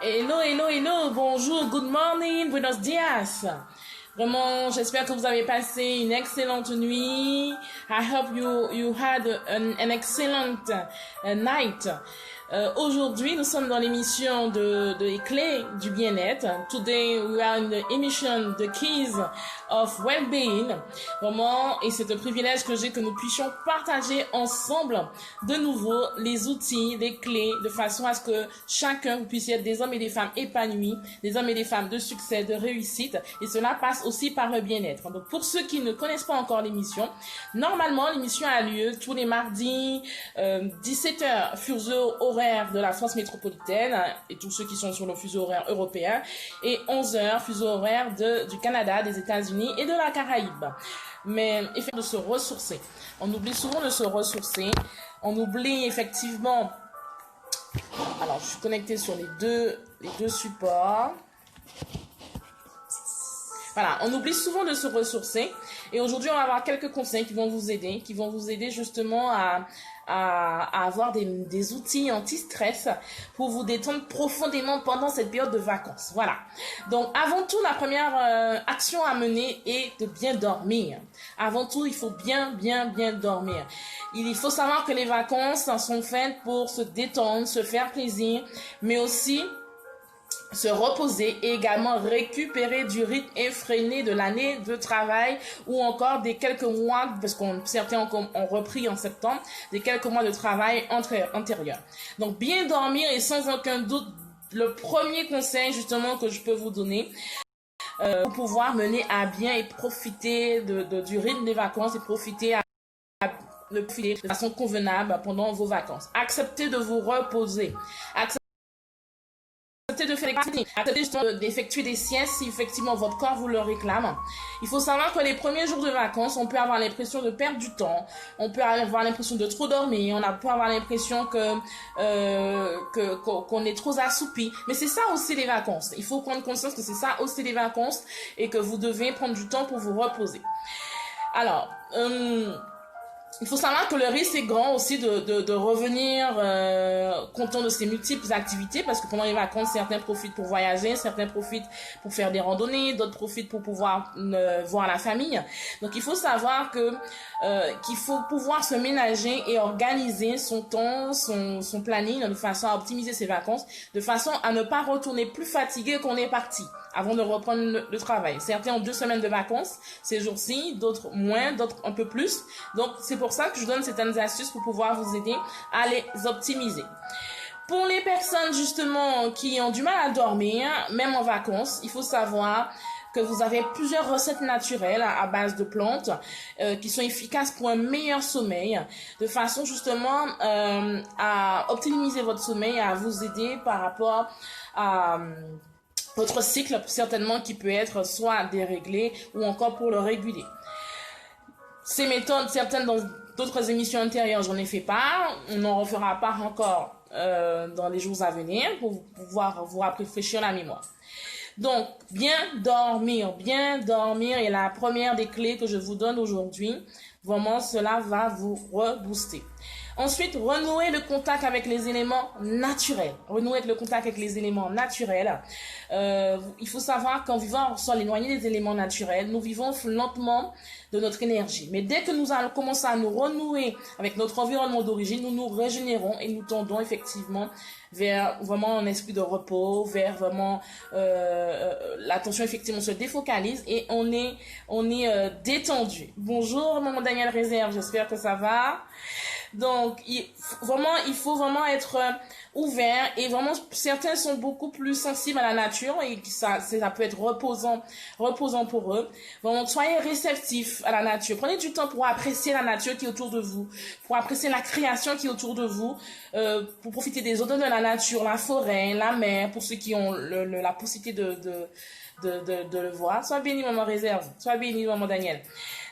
Hello, hello, hello, bonjour, good morning, buenos dias. Vraiment, j'espère que vous avez passé une excellente nuit. I hope you had an excellent night. Aujourd'hui, nous sommes dans l'émission de les clés du bien-être. Today, we are in the emission The Keys of Well-being. Vraiment, et c'est un privilège que j'ai que nous puissions partager ensemble de nouveau les outils, les clés, de façon à ce que chacun vous puissiez être des hommes et des femmes épanouis, des hommes et des femmes de succès, de réussite. Et cela passe aussi par le bien-être. Donc, pour ceux qui ne connaissent pas encore l'émission, normalement, l'émission a lieu tous les mardis, 17h, fuseau horaire de la France métropolitaine, et tous ceux qui sont sur le fuseau horaire européen, et 11h, fuseau horaire du Canada, des États-Unis et de la Caraïbe. Mais il faut de se ressourcer. On oublie souvent de se ressourcer. On oublie effectivement... Alors, je suis connectée sur les deux supports. Voilà, on oublie souvent de se ressourcer. Et aujourd'hui, on va avoir quelques conseils qui vont vous aider justement à avoir des outils anti-stress pour vous détendre profondément pendant cette période de vacances. Voilà. Donc, avant tout, la première action à mener est de bien dormir. Avant tout, il faut bien dormir. Il faut savoir que les vacances sont faites pour se détendre, se faire plaisir, mais aussi se reposer et également récupérer du rythme effréné de l'année de travail ou encore des quelques mois, parce que certains ont repris en septembre, des quelques mois de travail antérieur. Donc bien dormir est sans aucun doute le premier conseil justement que je peux vous donner pour pouvoir mener à bien et profiter du rythme des vacances et profiter de façon convenable pendant vos vacances. Acceptez de vous reposer. Acceptez d'effectuer des siestes si effectivement votre corps vous le réclame. Il faut savoir que les premiers jours de vacances, on peut avoir l'impression de perdre du temps, on peut avoir l'impression de trop dormir, on peut avoir l'impression qu'on est trop assoupi. Mais c'est ça aussi les vacances. Il faut prendre conscience que c'est ça aussi les vacances et que vous devez prendre du temps pour vous reposer. Alors, il faut savoir que le risque est grand aussi de revenir content de ses multiples activités, parce que pendant les vacances, certains profitent pour voyager, certains profitent pour faire des randonnées, d'autres profitent pour pouvoir voir la famille. Donc il faut savoir qu'il faut pouvoir se ménager et organiser son temps, son planning de façon à optimiser ses vacances, de façon à ne pas retourner plus fatigué qu'on est parti avant de reprendre le travail. Certains ont 2 semaines de vacances ces jours-ci, d'autres moins, d'autres un peu plus. Donc c'est pour ça que je donne certaines astuces pour pouvoir vous aider à les optimiser. Pour les personnes justement qui ont du mal à dormir, même en vacances, il faut savoir que vous avez plusieurs recettes naturelles à base de plantes qui sont efficaces pour un meilleur sommeil, de façon justement à optimiser votre sommeil, à vous aider par rapport à votre cycle, certainement qui peut être soit déréglé ou encore pour le réguler. Ces méthodes, certaines dans d'autres émissions antérieures, j'en ai fait part. On en refera part encore dans les jours à venir pour pouvoir vous rafraîchir la mémoire. Donc, bien dormir est la première des clés que je vous donne aujourd'hui. Vraiment, cela va vous rebooster. Ensuite, renouer le contact avec les éléments naturels. Il faut savoir qu'en vivant sur l'éloigné des éléments naturels, nous vivons lentement de notre énergie. Mais dès que nous allons commencer à nous renouer avec notre environnement d'origine, nous nous régénérons et nous tendons effectivement vers vraiment un esprit de repos, vers vraiment l'attention effectivement se défocalise et on est détendu. Bonjour maman Daniel Réserve, j'espère que ça va. Donc il faut vraiment être ouvert et vraiment certains sont beaucoup plus sensibles à la nature et ça peut être reposant pour eux. Donc soyez réceptifs à la nature. Prenez du temps pour apprécier la nature qui est autour de vous, pour apprécier la création qui est autour de vous, pour profiter des odeurs de la nature, la forêt, la mer, pour ceux qui ont la possibilité de le voir. Sois béni maman Réserve, sois béni maman Daniel.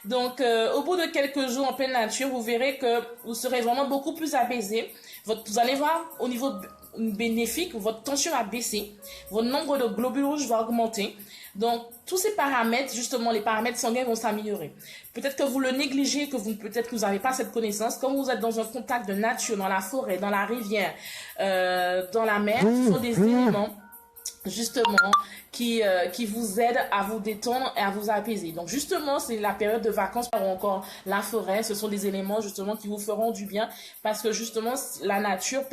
Donc, au bout de quelques jours en pleine nature, vous verrez que vous serez vraiment beaucoup plus apaisé. Vous allez voir au niveau bénéfique, votre tension va baisser, votre nombre de globules rouges va augmenter. Donc, tous ces paramètres, justement, les paramètres sanguins vont s'améliorer. Peut-être que vous le négligez, peut-être que vous n'avez pas cette connaissance. Quand vous êtes dans un contact de nature, dans la forêt, dans la rivière, dans la mer, ce sont des éléments justement qui vous aide à vous détendre et à vous apaiser. Donc justement, c'est la période de vacances ou encore la forêt, ce sont des éléments justement qui vous feront du bien parce que justement la nature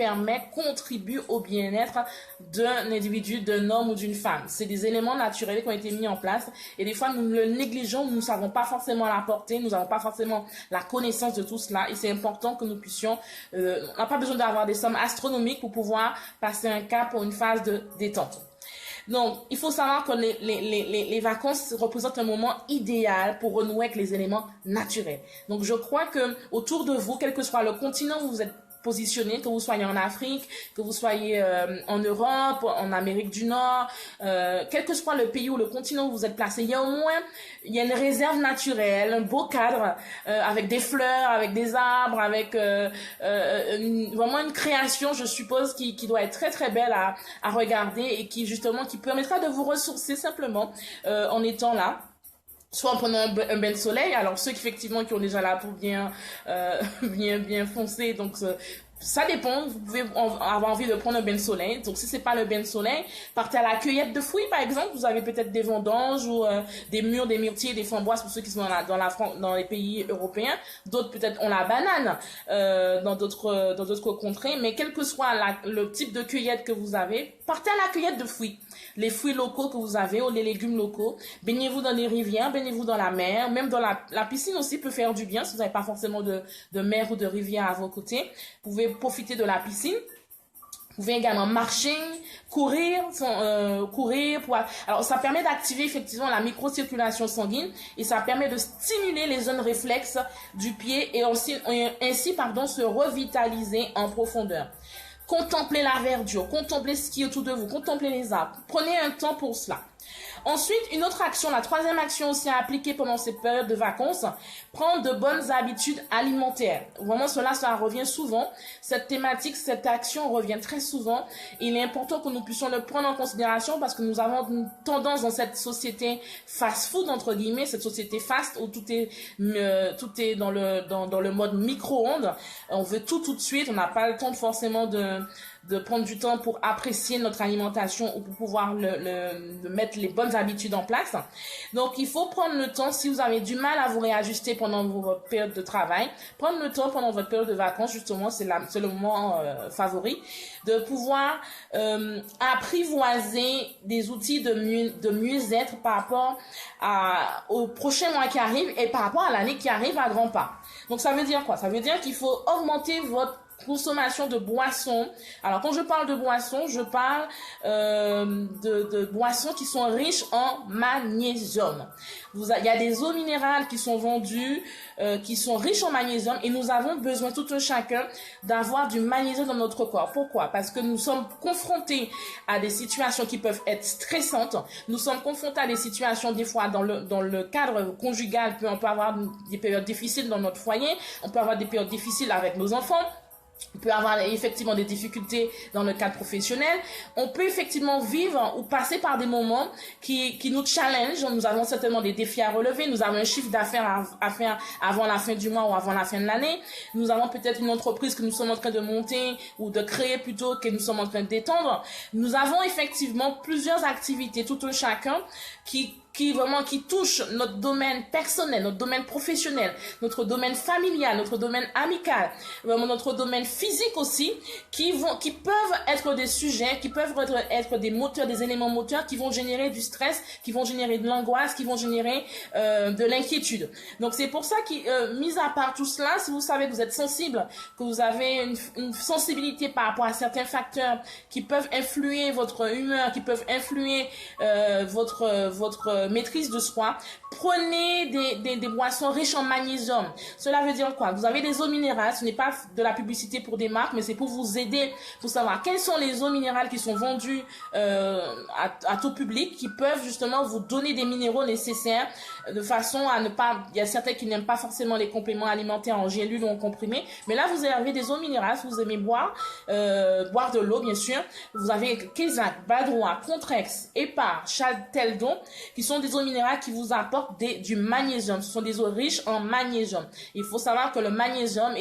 contribue au bien-être d'un individu, d'un homme ou d'une femme. C'est des éléments naturels qui ont été mis en place et des fois nous le négligeons, nous ne savons pas forcément la portée, nous n'avons pas forcément la connaissance de tout cela et c'est important que nous puissions, on n'a pas besoin d'avoir des sommes astronomiques pour pouvoir passer un cap pour une phase de détente. Donc, il faut savoir que les vacances représentent un moment idéal pour renouer avec les éléments naturels. Donc, je crois que autour de vous, quel que soit le continent où vous êtes positionné, que vous soyez en Afrique, que vous soyez en Europe, en Amérique du Nord, quel que soit le pays ou le continent où vous êtes placé, il y a une réserve naturelle, un beau cadre avec des fleurs, avec des arbres, avec vraiment une création, je suppose, qui doit être très très belle à regarder et qui justement qui permettra de vous ressourcer simplement en étant là. Soit en prenant un bain de soleil, alors ceux qui effectivement qui ont déjà la peau bien foncée, donc ça dépend, vous pouvez avoir envie de prendre un bain de soleil. Donc si c'est pas le bain de soleil, partez à la cueillette de fruits par exemple, vous avez peut-être des vendanges ou des mûres, des myrtilles, des framboises pour ceux qui sont dans les pays européens. D'autres peut-être ont la banane dans d'autres contrées, mais quel que soit le type de cueillette que vous avez, partez à la cueillette de fruits. Les fruits locaux que vous avez ou les légumes locaux, baignez-vous dans les rivières, baignez-vous dans la mer, même dans la piscine aussi peut faire du bien si vous n'avez pas forcément de mer ou de rivière à vos côtés. Vous pouvez profiter de la piscine. Vous pouvez également marcher, courir. Alors, ça permet d'activer effectivement la microcirculation sanguine et ça permet de stimuler les zones réflexes du pied et ainsi se revitaliser en profondeur. Contemplez la verdure, contemplez ce qui est autour de vous, contemplez les arbres. Prenez un temps pour cela. Ensuite, une autre action, la troisième action aussi à appliquer pendant ces périodes de vacances, prendre de bonnes habitudes alimentaires. Vraiment, ça revient souvent. Cette thématique, cette action revient très souvent. Il est important que nous puissions le prendre en considération parce que nous avons une tendance dans cette société fast-food, entre guillemets, cette société fast où tout est dans le mode micro-ondes. On veut tout de suite. On n'a pas le temps forcément de prendre du temps pour apprécier notre alimentation ou pour pouvoir de mettre les bonnes habitudes en place. Donc, il faut prendre le temps, si vous avez du mal à vous réajuster pendant votre période de travail, prendre le temps pendant votre période de vacances, justement, c'est le moment favori, de pouvoir apprivoiser des outils de mieux-être par rapport au prochain mois qui arrive et par rapport à l'année qui arrive à grands pas. Donc, ça veut dire quoi? Ça veut dire qu'il faut augmenter votre consommation de boissons. Alors quand je parle de boissons, je parle de boissons qui sont riches en magnésium. Il y a des eaux minérales qui sont vendues, qui sont riches en magnésium et nous avons besoin tout un chacun d'avoir du magnésium dans notre corps. Pourquoi? Parce que nous sommes confrontés à des situations qui peuvent être stressantes. Nous sommes confrontés à des situations des fois dans le cadre conjugal. On peut avoir des périodes difficiles dans notre foyer. On peut avoir des périodes difficiles avec nos enfants. On peut avoir effectivement des difficultés dans le cadre professionnel. On peut effectivement vivre ou passer par des moments qui nous challenge. Nous avons certainement des défis à relever. Nous avons un chiffre d'affaires à faire avant la fin du mois ou avant la fin de l'année. Nous avons peut-être une entreprise que nous sommes en train de monter ou de créer plutôt que nous sommes en train d'étendre. Nous avons effectivement plusieurs activités, tout un chacun, qui touche notre domaine personnel, notre domaine professionnel, notre domaine familial, notre domaine amical, vraiment notre domaine physique aussi, qui peuvent être des sujets, qui peuvent être des moteurs, des éléments moteurs qui vont générer du stress, qui vont générer de l'angoisse, qui vont générer de l'inquiétude. Donc c'est pour ça mis à part tout cela, si vous savez que vous êtes sensible, que vous avez une sensibilité par rapport à certains facteurs qui peuvent influer votre humeur, qui peuvent influer votre maîtrise de soi, prenez des boissons riches en magnésium. Cela veut dire quoi? Vous avez des eaux minérales, ce n'est pas de la publicité pour des marques, mais c'est pour vous aider, pour savoir quelles sont les eaux minérales qui sont vendues à tout public, qui peuvent justement vous donner des minéraux nécessaires de façon à ne pas... Il y a certains qui n'aiment pas forcément les compléments alimentaires en gélule ou en comprimé, mais là vous avez des eaux minérales, si vous aimez boire de l'eau bien sûr, vous avez Kézak, Badroa, Contrex, Epar, Chalteldon, qui sont des eaux minérales qui vous apportent du magnésium. Ce sont des eaux riches en magnésium. Il faut savoir que le magnésium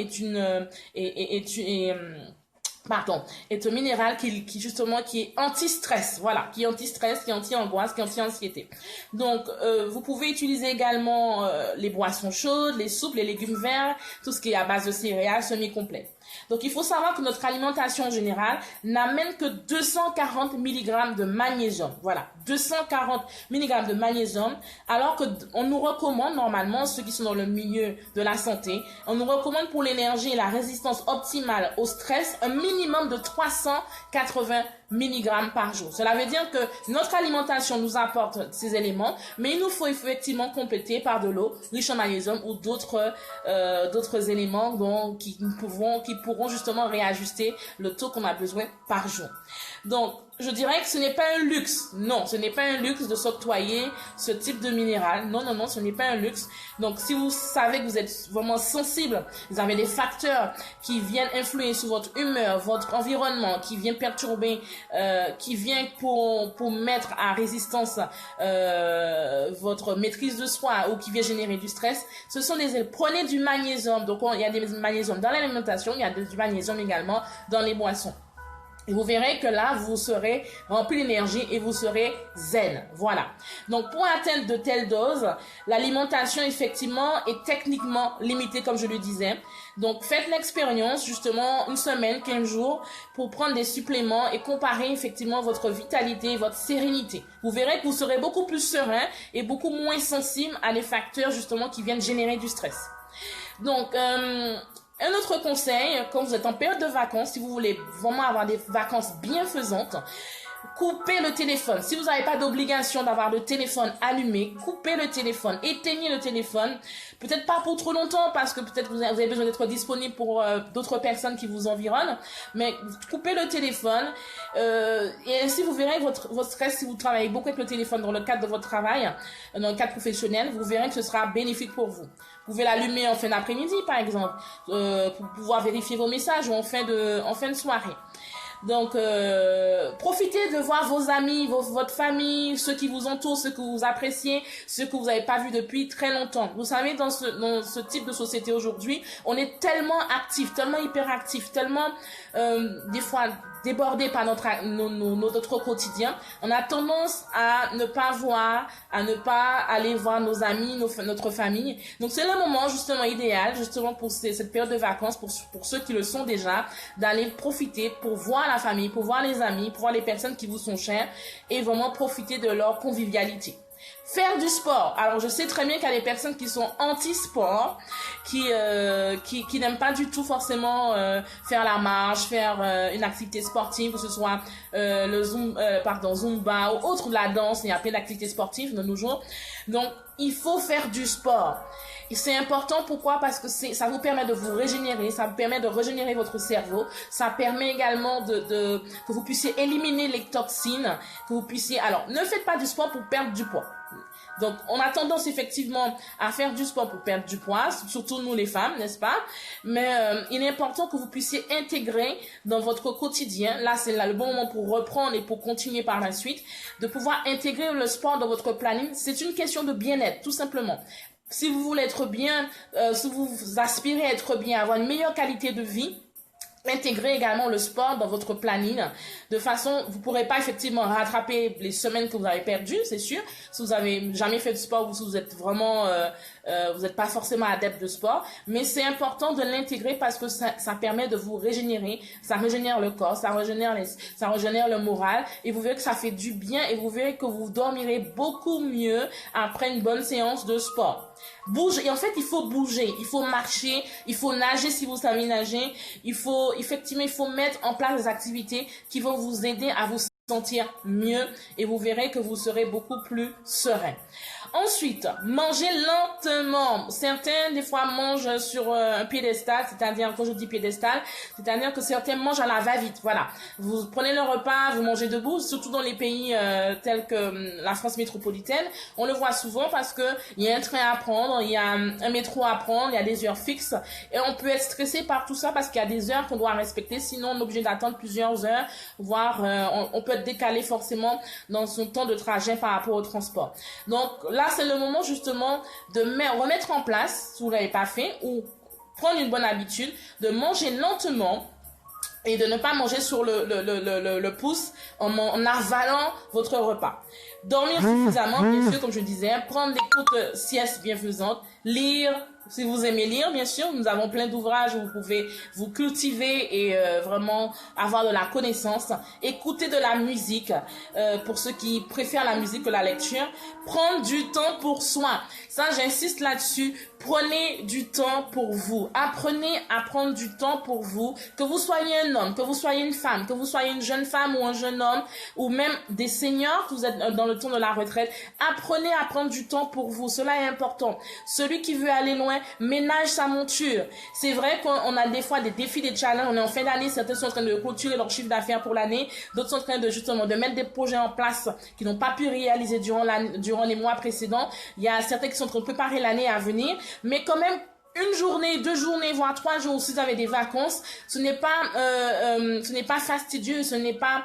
pardon, est un minéral qui justement qui est anti-stress, voilà, qui est anti-stress, qui est anti-angoisse, qui est anti-anxiété. Donc vous pouvez utiliser également les boissons chaudes, les soupes, les légumes verts, tout ce qui est à base de céréales semi-complètes. Donc il faut savoir que notre alimentation générale n'amène que 240 mg de magnésium. Voilà, 240 mg de magnésium, alors que on nous recommande normalement, ceux qui sont dans le milieu de la santé, on nous recommande pour l'énergie et la résistance optimale au stress un minimum de 380 mg par jour. Cela veut dire que notre alimentation nous apporte ces éléments, mais il nous faut effectivement compléter par de l'eau riche en magnésium ou d'autres éléments qui pourront justement réajuster le taux qu'on a besoin par jour. Donc, je dirais que ce n'est pas un luxe. Non, ce n'est pas un luxe de s'octroyer ce type de minéral. Non, non, non, ce n'est pas un luxe. Donc, si vous savez que vous êtes vraiment sensible, vous avez des facteurs qui viennent influer sur votre humeur, votre environnement, qui viennent perturber, qui viennent pour mettre à résistance votre maîtrise de soi ou qui vient générer du stress, ce sont prenez du magnésium. Donc, il y a des magnésiums dans l'alimentation, il y a du magnésium également dans les boissons. Et vous verrez que là, vous serez rempli d'énergie et vous serez zen. Voilà. Donc, pour atteindre de telles doses, l'alimentation, effectivement, est techniquement limitée, comme je le disais. Donc, faites l'expérience, justement, une semaine, 15 jours, pour prendre des suppléments et comparer, effectivement, votre vitalité, votre sérénité. Vous verrez que vous serez beaucoup plus serein et beaucoup moins sensible à des facteurs, justement, qui viennent générer du stress. Donc, un autre conseil, quand vous êtes en période de vacances, si vous voulez vraiment avoir des vacances bienfaisantes, coupez le téléphone. Si vous n'avez pas d'obligation d'avoir le téléphone allumé, coupez le téléphone, éteignez le téléphone. Peut-être pas pour trop longtemps parce que peut-être vous avez besoin d'être disponible pour d'autres personnes qui vous environnent, mais coupez le téléphone et ainsi vous verrez votre stress, si vous travaillez beaucoup avec le téléphone dans le cadre de votre travail, dans le cadre professionnel, vous verrez que ce sera bénéfique pour vous. Vous pouvez l'allumer en fin d'après-midi par exemple pour pouvoir vérifier vos messages ou en fin de soirée. Donc, profitez de voir vos amis, votre famille, ceux qui vous entourent, ceux que vous appréciez, ceux que vous n'avez pas vus depuis très longtemps. Vous savez, dans ce type de société aujourd'hui, on est tellement actif, tellement hyperactif, tellement des fois débordé par notre quotidien. On a tendance à ne pas aller voir nos amis, notre famille. Donc, c'est le moment justement idéal, justement pour cette période de vacances, pour ceux qui le sont déjà, d'aller profiter pour voir la famille, pour voir les amis, pour voir les personnes qui vous sont chères et vraiment profiter de leur convivialité. Faire du sport. Alors, je sais très bien qu'il y a des personnes qui sont anti-sport, qui n'aiment pas du tout forcément faire la marche, faire une activité sportive, que ce soit Zumba ou autre, la danse. Il y a plein d'activités sportives de nos jours. Donc, il faut faire du sport. Et c'est important, pourquoi? Parce que ça vous permet de vous régénérer, ça vous permet de régénérer votre cerveau, ça permet également que vous puissiez éliminer les toxines, que vous puissiez, alors, ne faites pas du sport pour perdre du poids. Donc, on a tendance effectivement à faire du sport pour perdre du poids, surtout nous les femmes, n'est-ce pas? Mais il est important que vous puissiez intégrer dans votre quotidien, là c'est le bon moment pour reprendre et pour continuer par la suite, de pouvoir intégrer le sport dans votre planning. C'est une question de bien-être, tout simplement. Si vous voulez être bien, si vous aspirez à être bien, avoir une meilleure qualité de vie, intégrer également le sport dans votre planning de façon, vous pourrez pas effectivement rattraper les semaines que vous avez perdues, c'est sûr, si vous avez jamais fait de sport ou si vous êtes vraiment vous n'êtes pas forcément adepte de sport, mais c'est important de l'intégrer parce que ça permet de vous régénérer, ça régénère le corps, ça régénère le moral et vous verrez que ça fait du bien et vous verrez que vous dormirez beaucoup mieux après une bonne séance de sport. Bouge, et en fait il faut bouger, il faut marcher, il faut nager si vous savez nager, il faut mettre en place des activités qui vont vous aider à vous sentir mieux et vous verrez que vous serez beaucoup plus serein. Ensuite, mangez lentement. Certains, des fois, mangent sur un piédestal, c'est-à-dire, quand je dis piédestal, c'est-à-dire que certains mangent à la va-vite. Voilà. Vous prenez le repas, vous mangez debout, surtout dans les pays tels que la France métropolitaine. On le voit souvent parce que il y a un train à prendre, il y a un métro à prendre, il y a des heures fixes et on peut être stressé par tout ça parce qu'il y a des heures qu'on doit respecter, sinon on est obligé d'attendre plusieurs heures, voire on peut être décalé forcément dans son temps de trajet par rapport au transport. Donc là, c'est le moment justement de remettre en place, si vous ne l'avez pas fait, ou prendre une bonne habitude de manger lentement et de ne pas manger sur le pouce en avalant votre repas. Dormir suffisamment, bien sûr, comme je disais, prendre des courtes siestes bienfaisantes, lire, si vous aimez lire, bien sûr, nous avons plein d'ouvrages où vous pouvez vous cultiver et vraiment avoir de la connaissance. Écouter de la musique, pour ceux qui préfèrent la musique que la lecture. Prendre du temps pour soi. Ça, j'insiste là-dessus. Prenez du temps pour vous. Apprenez à prendre du temps pour vous. Que vous soyez un homme, que vous soyez une femme, que vous soyez une jeune femme ou un jeune homme, ou même des seniors, que vous êtes dans le temps de la retraite. Apprenez à prendre du temps pour vous. Cela est important. Celui qui veut aller loin, ménage sa monture. C'est vrai qu'on a des fois des défis, des challenges. On est en fin d'année, certains sont en train de clôturer leur chiffre d'affaires pour l'année. D'autres sont en train de justement de mettre des projets en place qui n'ont pas pu réaliser durant les mois précédents. Il y a certains qui sont en train de préparer l'année à venir. Mais quand même, une journée, 2 journées, voire 3 jours, si vous avez des vacances, ce n'est pas fastidieux, ce n'est pas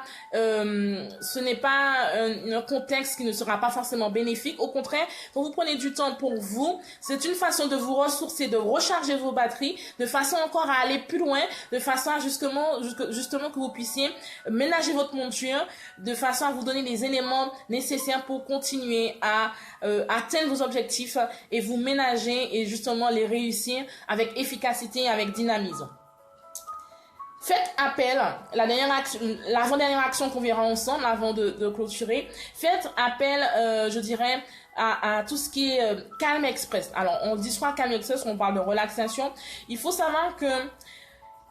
un contexte qui ne sera pas forcément bénéfique. Au contraire, quand vous prenez du temps pour vous, c'est une façon de vous ressourcer, de recharger vos batteries, de façon encore à aller plus loin, de façon à justement que vous puissiez ménager votre monture, de façon à vous donner les éléments nécessaires pour continuer à atteindre vos objectifs et vous ménager et justement les réussir avec efficacité et avec dynamisme. Faites appel, l'avant-dernière action qu'on verra ensemble avant de clôturer, faites appel, je dirais, à tout ce qui est calme express. Alors, on dit soit calme express, on parle de relaxation. Il faut savoir que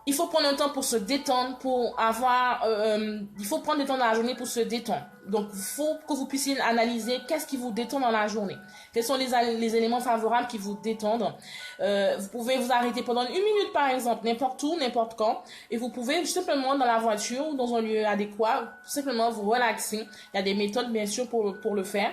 il faut prendre un temps pour se détendre, il faut prendre du temps dans la journée pour se détendre. Donc, il faut que vous puissiez analyser qu'est-ce qui vous détend dans la journée. Quels sont les éléments favorables qui vous détendent. Vous pouvez vous arrêter pendant 1 minute, par exemple, n'importe où, n'importe quand. Et vous pouvez simplement dans la voiture ou dans un lieu adéquat, tout simplement vous relaxer. Il y a des méthodes, bien sûr, pour le faire.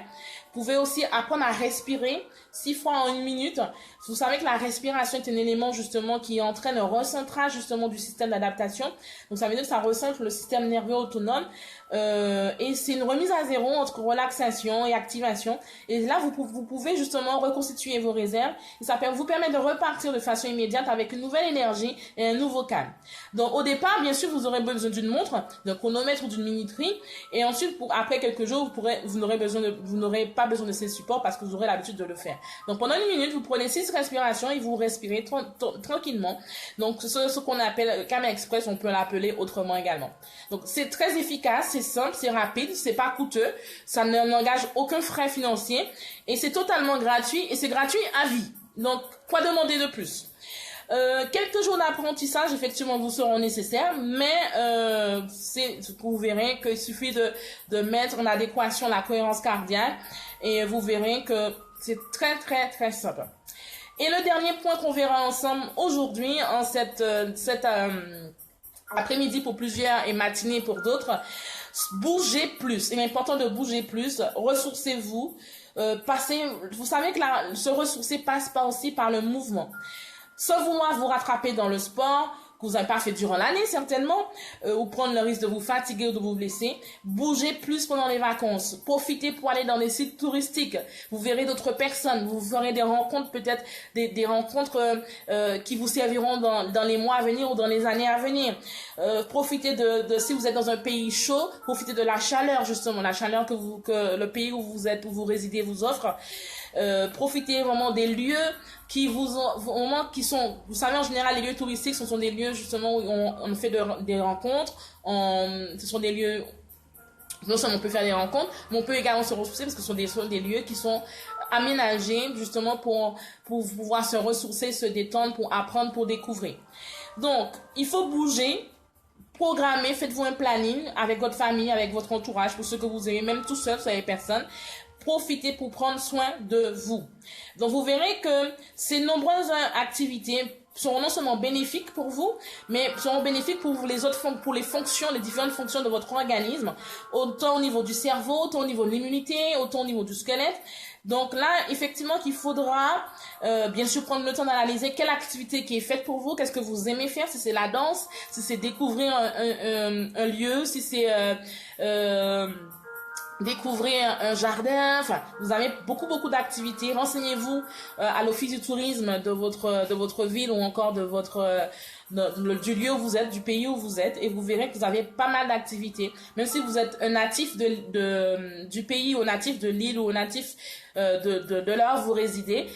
Vous pouvez aussi apprendre à respirer 6 fois en 1 minute. Vous savez que la respiration est un élément justement qui entraîne un recentrage justement du système d'adaptation. Donc ça veut dire que ça recentre le système nerveux autonome. Et c'est une remise à zéro entre relaxation et activation. Et là, vous pouvez justement reconstituer vos réserves. Et ça vous permet de repartir de façon immédiate avec une nouvelle énergie et un nouveau calme. Donc au départ, bien sûr, vous aurez besoin d'une montre, d'un chronomètre ou d'une minuterie. Et ensuite, après quelques jours, vous n'aurez pas besoin de ces supports parce que vous aurez l'habitude de le faire. Donc pendant 1 minute, vous prenez 6 respirations et vous respirez tranquillement. Donc ce qu'on appelle calme express, on peut l'appeler autrement également. Donc c'est très efficace, c'est simple, c'est rapide, c'est pas coûteux, ça n'engage aucun frais financier et c'est totalement gratuit et c'est gratuit à vie. Donc quoi demander de plus? Quelques jours d'apprentissage effectivement vous seront nécessaires, mais vous verrez qu'il suffit de mettre en adéquation la cohérence cardiaque et vous verrez que c'est très très très simple. Et le dernier point qu'on verra ensemble aujourd'hui en cette après-midi pour plusieurs et matinée pour d'autres, bougez plus. Il est important de bouger plus, ressourcez-vous, vous savez que se ressourcer passe aussi par le mouvement. Sans vouloir vous rattraper dans le sport, que vous n'avez pas fait durant l'année certainement, ou prendre le risque de vous fatiguer ou de vous blesser, bougez plus pendant les vacances. Profitez pour aller dans des sites touristiques. Vous verrez d'autres personnes, vous ferez des rencontres, peut-être des rencontres qui vous serviront dans les mois à venir ou dans les années à venir. Profitez si vous êtes dans un pays chaud, profitez de la chaleur justement, la chaleur que le pays où vous résidez vous offre. Profitez vraiment des lieux qui sont, vous savez, en général, les lieux touristiques, ce sont des lieux justement où on fait des rencontres. Ce sont des lieux, non seulement on peut faire des rencontres, mais on peut également se ressourcer parce que ce sont des lieux qui sont aménagés justement pour pouvoir se ressourcer, se détendre, pour apprendre, pour découvrir. Donc, il faut bouger. Programmez, faites-vous un planning avec votre famille, avec votre entourage, pour ceux que vous aimez, même tout seul, sur les personnes. Profitez pour prendre soin de vous. Donc, vous verrez que ces nombreuses activités seront non seulement bénéfiques pour vous, mais seront bénéfiques pour les fonctions, les différentes fonctions de votre organisme, autant au niveau du cerveau, autant au niveau de l'immunité, autant au niveau du squelette. Donc là, effectivement, qu'il faudra bien sûr prendre le temps d'analyser quelle activité qui est faite pour vous, qu'est-ce que vous aimez faire, si c'est la danse, si c'est découvrir un lieu, si c'est découvrez un jardin, enfin, vous avez beaucoup d'activités. Renseignez-vous à l'office du tourisme de votre ville ou encore de du lieu où vous êtes, du pays où vous êtes, et vous verrez que vous avez pas mal d'activités. Même si vous êtes un natif du pays, ou natif de l'île, ou natif de là où vous résidez,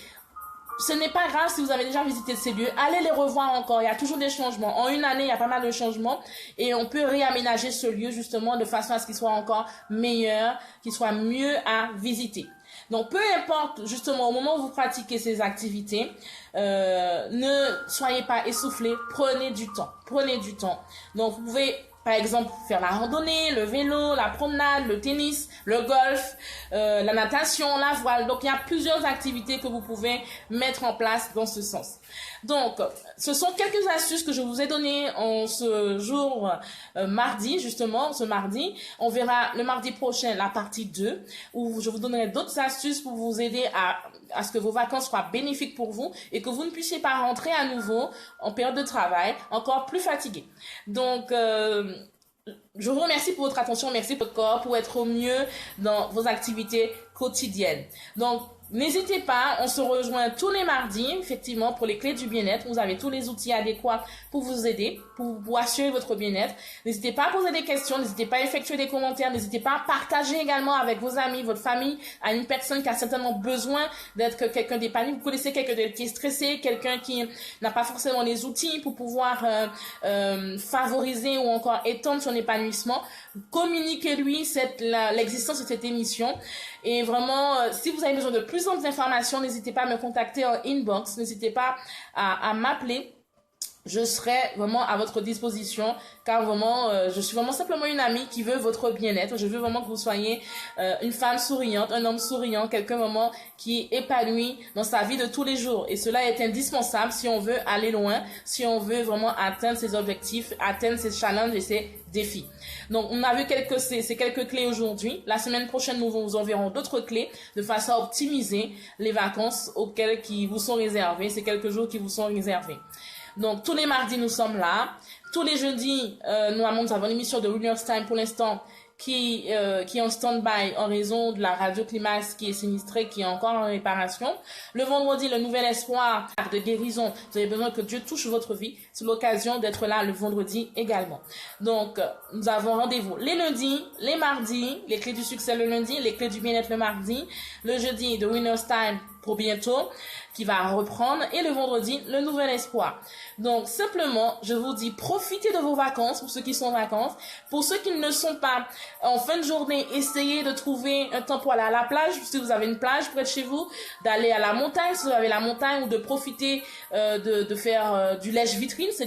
ce n'est pas grave si vous avez déjà visité ces lieux, allez les revoir encore, il y a toujours des changements. En une année, il y a pas mal de changements et on peut réaménager ce lieu justement de façon à ce qu'il soit encore meilleur, qu'il soit mieux à visiter. Donc, peu importe justement au moment où vous pratiquez ces activités, ne soyez pas essoufflés, prenez du temps, prenez du temps. Donc, vous pouvez par exemple faire la randonnée, le vélo, la promenade, le tennis, le golf, la natation, la voile. Donc il y a plusieurs activités que vous pouvez mettre en place dans ce sens. Donc ce sont quelques astuces que je vous ai données en ce jour mardi, justement ce mardi. On verra le mardi prochain la partie 2 où je vous donnerai d'autres astuces pour vous aider à ce que vos vacances soient bénéfiques pour vous et que vous ne puissiez pas rentrer à nouveau en période de travail encore plus fatigué. Donc je vous remercie pour votre attention, merci pour votre corps, pour être au mieux dans vos activités quotidiennes. Donc, n'hésitez pas, on se rejoint tous les mardis, effectivement, pour les clés du bien-être. Vous avez tous les outils adéquats pour vous aider, pour vous assurer votre bien-être. N'hésitez pas à poser des questions, n'hésitez pas à effectuer des commentaires, n'hésitez pas à partager également avec vos amis, votre famille, à une personne qui a certainement besoin d'être quelqu'un d'épanoui. Vous connaissez quelqu'un qui est stressé, quelqu'un qui n'a pas forcément les outils pour pouvoir favoriser ou encore étendre son épanouissement. Communiquez-lui l'existence de cette émission. Et vraiment, si vous avez besoin de plus d'informations, n'hésitez pas à me contacter en inbox, n'hésitez pas à m'appeler. Je serai vraiment à votre disposition car vraiment, je suis vraiment simplement une amie qui veut votre bien-être. Je veux vraiment que vous soyez une femme souriante, un homme souriant, quelqu'un vraiment qui est épanoui dans sa vie de tous les jours. Et cela est indispensable si on veut aller loin, si on veut vraiment atteindre ses objectifs, atteindre ses challenges et ses défis. Donc, on a vu ces quelques clés aujourd'hui. La semaine prochaine, nous vous enverrons d'autres clés de façon à optimiser les vacances qui vous sont réservées, ces quelques jours qui vous sont réservés. Donc, tous les mardis, nous sommes là. Tous les jeudis, nous avons l'émission de Winner's Time pour l'instant qui est en stand-by en raison de la radio Climax qui est sinistrée, qui est encore en réparation. Le vendredi, le nouvel espoir de guérison. Vous avez besoin que Dieu touche votre vie. C'est l'occasion d'être là le vendredi également. Donc, nous avons rendez-vous les lundis, les mardis, les clés du succès le lundi, les clés du bien-être le mardi, le jeudi, de Winner's Time pour bientôt, qui va reprendre, et le vendredi, le nouvel espoir. Donc, simplement, je vous dis, profitez de vos vacances, pour ceux qui sont en vacances. Pour ceux qui ne le sont pas, en fin de journée, essayez de trouver un temps pour aller à la plage, si vous avez une plage près de chez vous, d'aller à la montagne, si vous avez la montagne, ou de profiter de faire du lèche-vitrine, c'est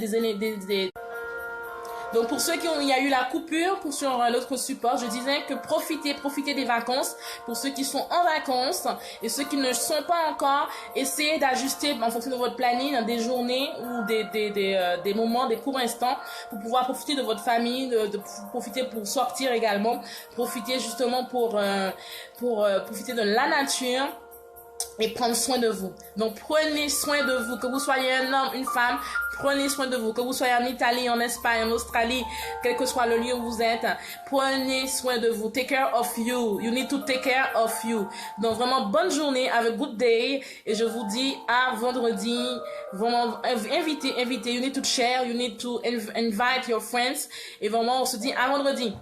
Donc pour ceux il y a eu la coupure sur l'autre support, je disais que profitez des vacances. Pour ceux qui sont en vacances et ceux qui ne sont pas encore, essayez d'ajuster en fonction de votre planning des journées ou des moments, des courts instants pour pouvoir profiter de votre famille, de profiter pour sortir également, profiter justement pour profiter de la nature et prendre soin de vous. Donc prenez soin de vous, que vous soyez un homme, une femme, prenez soin de vous, que vous soyez en Italie, en Espagne, en Australie, quel que soit le lieu où vous êtes, prenez soin de vous. Take care of you. You need to take care of you. Donc vraiment bonne journée, have a good day, et je vous dis à vendredi. Vraiment invitez, you need to share, you need to invite your friends, et vraiment on se dit à vendredi.